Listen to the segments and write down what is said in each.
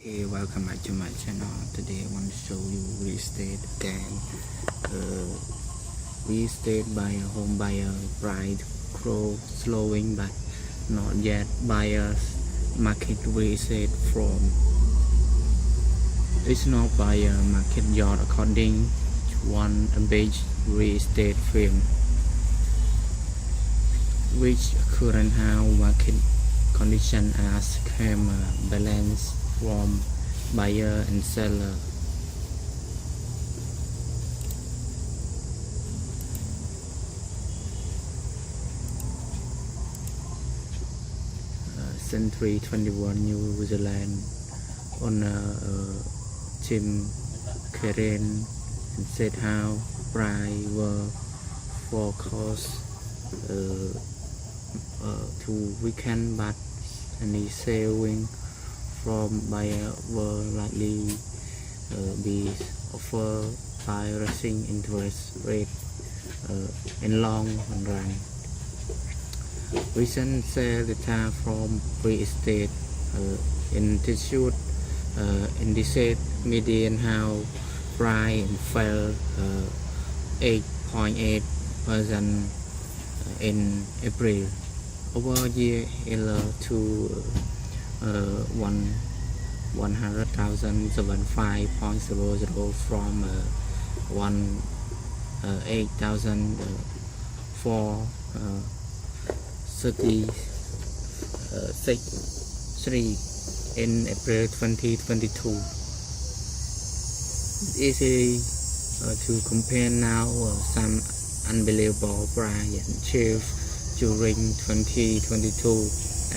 Hey, welcome back to my channel. Today I want to show you real estate again. Real estate by a home buyer price grow slowing but not yet buyers market real estate from it's not buyer market yard according to one beige real estate firm, which current house market condition as came balance from buyer and seller. Century 21 New Zealand owner Jim Karen said how price were forecast to weaken, but any selling from buyer will likely be offered by rising interest rate in long run. Recent sale data from real estate institute indicate median house price fell 8.8% in April over year to 100,075.00 from 8,033 in April 2022. It's easy to compare now some unbelievable price achieved during 2022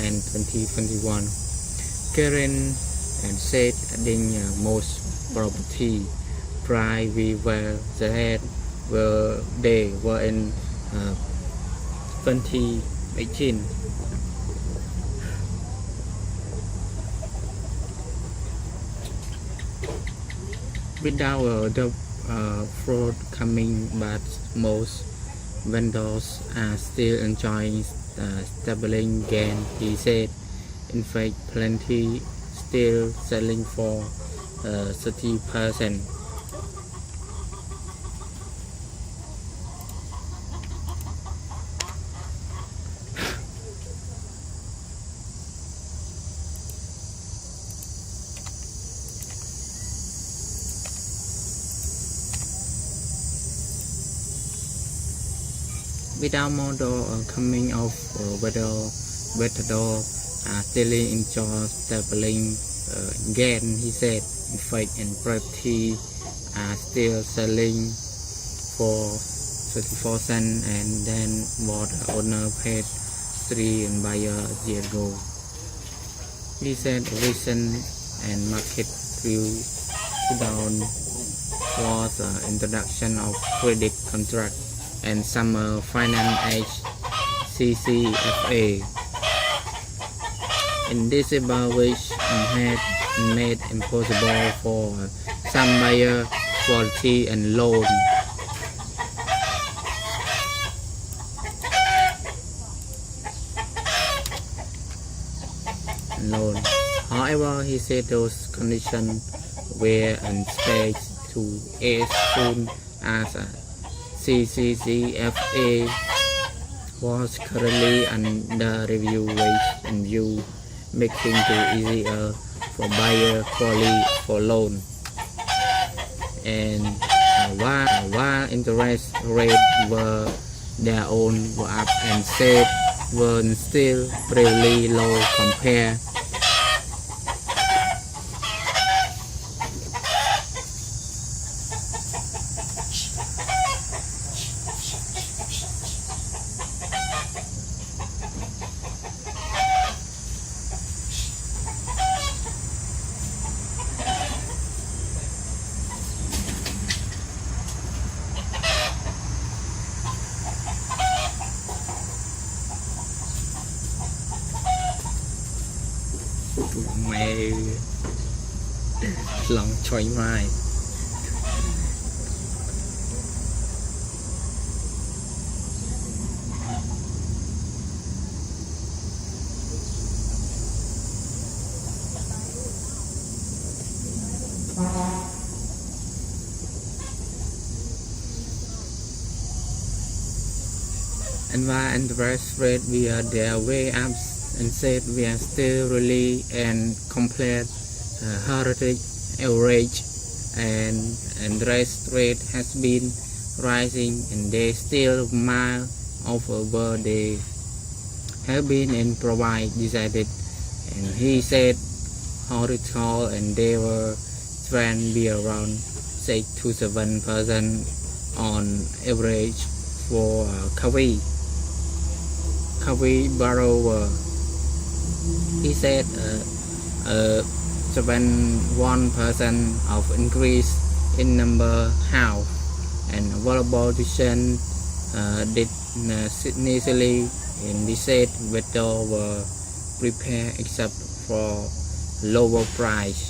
and 2021. Karen and said adding most property price we were ahead where they were in 2018. Without the fraud coming, but most vendors are still enjoying stable gain, he said. In fact, plenty still selling for 30%. Without model coming of whether still enjoy stabilizing gain, he said. In fact, and property are still selling for 34 cents and then what the owner paid 3 and buyer a year ago. He said recent and market view down was introduction of credit contract and summer finance CCFA in December, which had made impossible for some buyer quality and loan. However, he said those conditions were unstable to as soon as CCFA was currently under review, which in view making it easier for buyer quality for loan. And while interest rates were their own were up and said were still really low compared mày lòng choy mai. And while interest rate we are their way up and said we are still really and complete heritage average and interest rate has been rising and they still mile over where they have been and provide decided and he said horizontal and they were trend be around 6 to 7% on average for Kawi borrower. He said 71% of increase in number house and available tuition did initially and he said whether were prepared except for lower price.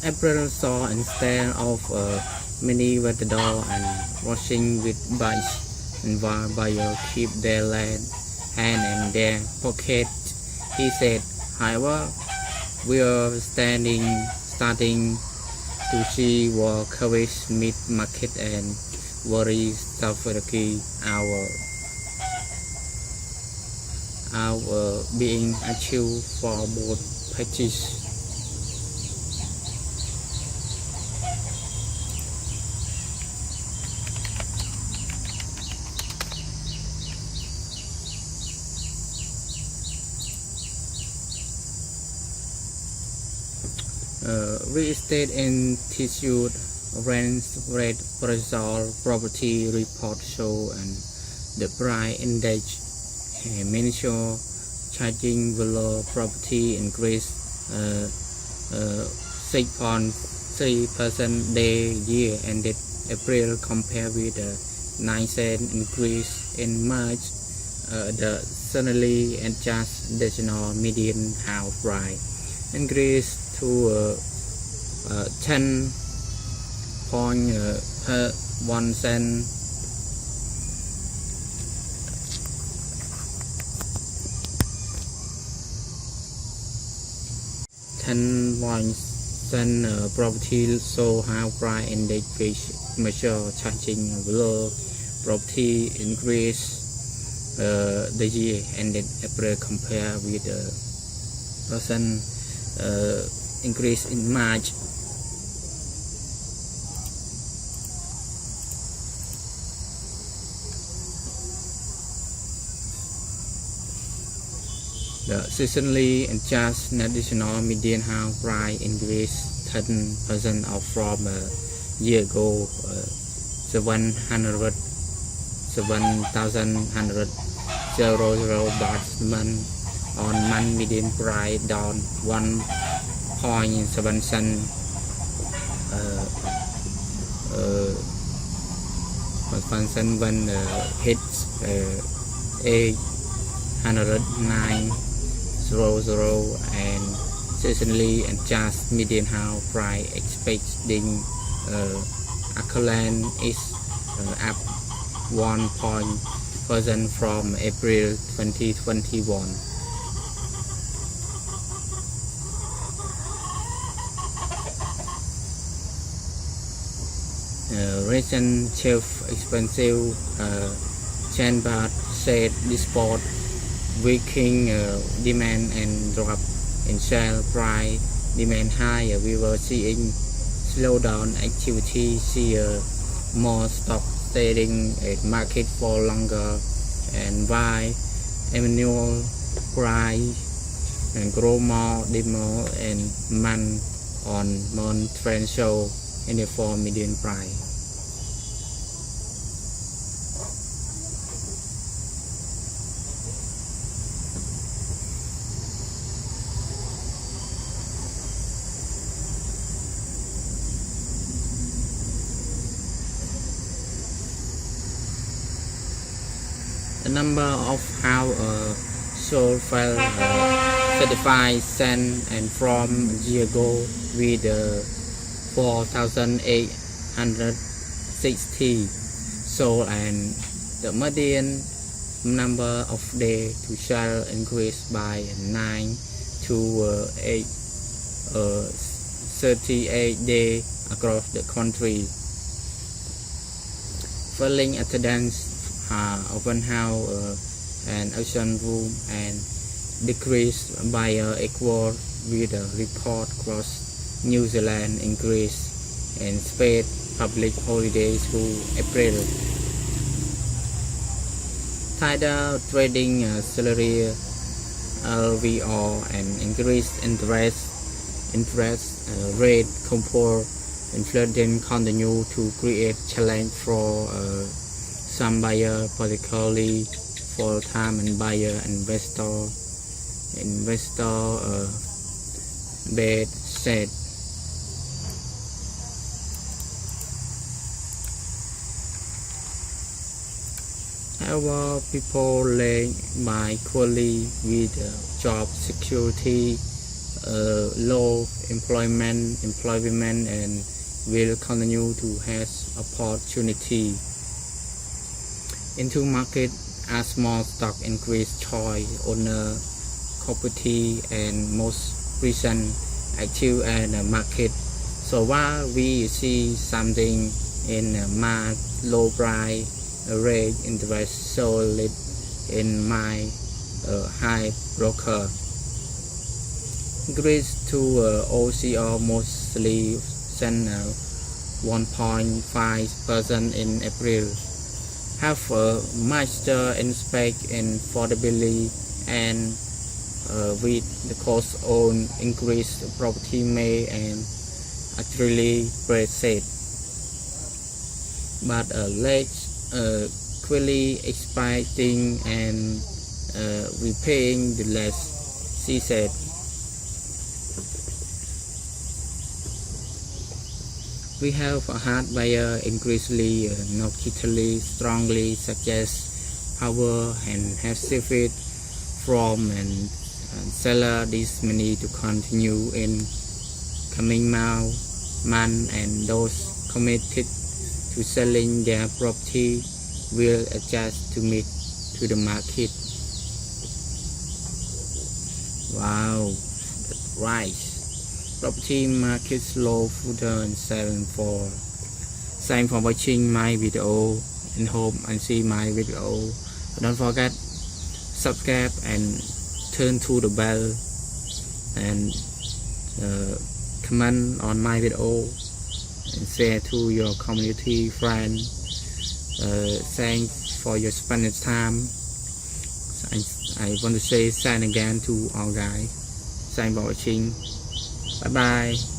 April saw instead of many vetador and rushing with bikes and while buyers keep their hand in their pocket. He said, however, we are starting to see what coverage meet market and worry suffering our being achieved for both parties. Real estate institute rent rate appraisal property report show and the price index measure charging below property increase 6.3% day year ended April compared with the 9% increase in March. The suddenly adjust additional median house price increase to 10.1 cent property so house price index measure charging below property increase the year ended April compared with the percent increase in March. The seasonally adjusted additional median house price increased 10% from a year ago, 7,100 baht month on month median price down 1.7 cent when hits 809.00 and seasonally adjust median house price expecting Ackerland is up 1% from April 2021. Recent chief expensive Chanbat said despite weakening demand and drop in sale price demand high, we were seeing slowdown activity, see more stock staying a market for longer, and why annual price and grow more demo and man on mon trend show in the 4 million price. The number of how soul fell certified sent and from a year ago with 4,860 soul, and the median number of day to sell increased by 9 to 38 days across the country. Filling attendance open house and auction room and decreased by equal with a report across New Zealand increase and spread public holidays to April. Tidal trading salary LVR and increased interest rate compound inflation continue to create challenge for some buyer, particularly full-time and buyer investor bed said. However, people lack by quality with job security, low employment and will continue to have opportunity into market as small stock increase choice owner property and most recent active and market. So while we see something in low price rate interest solid in my high broker increase to OCR mostly sent 1.5% in April. Have master inspect and affordability and with the cost on increased property may and actually present, but late quickly expecting and repaying the less, she said. We have a hard buyer increasingly notably strongly suggest power and have shifted from and seller this money to continue in coming month, and those committed to selling their property will adjust to meet to the market. Wow, that's right. Property market slow further and selling for. Thanks for watching my video and hope and see my video. Don't forget subscribe and turn to the bell and comment on my video and share to your community friend. Thanks for your spending time. I want to say thanks again to all guys. Thanks for watching. Bye bye.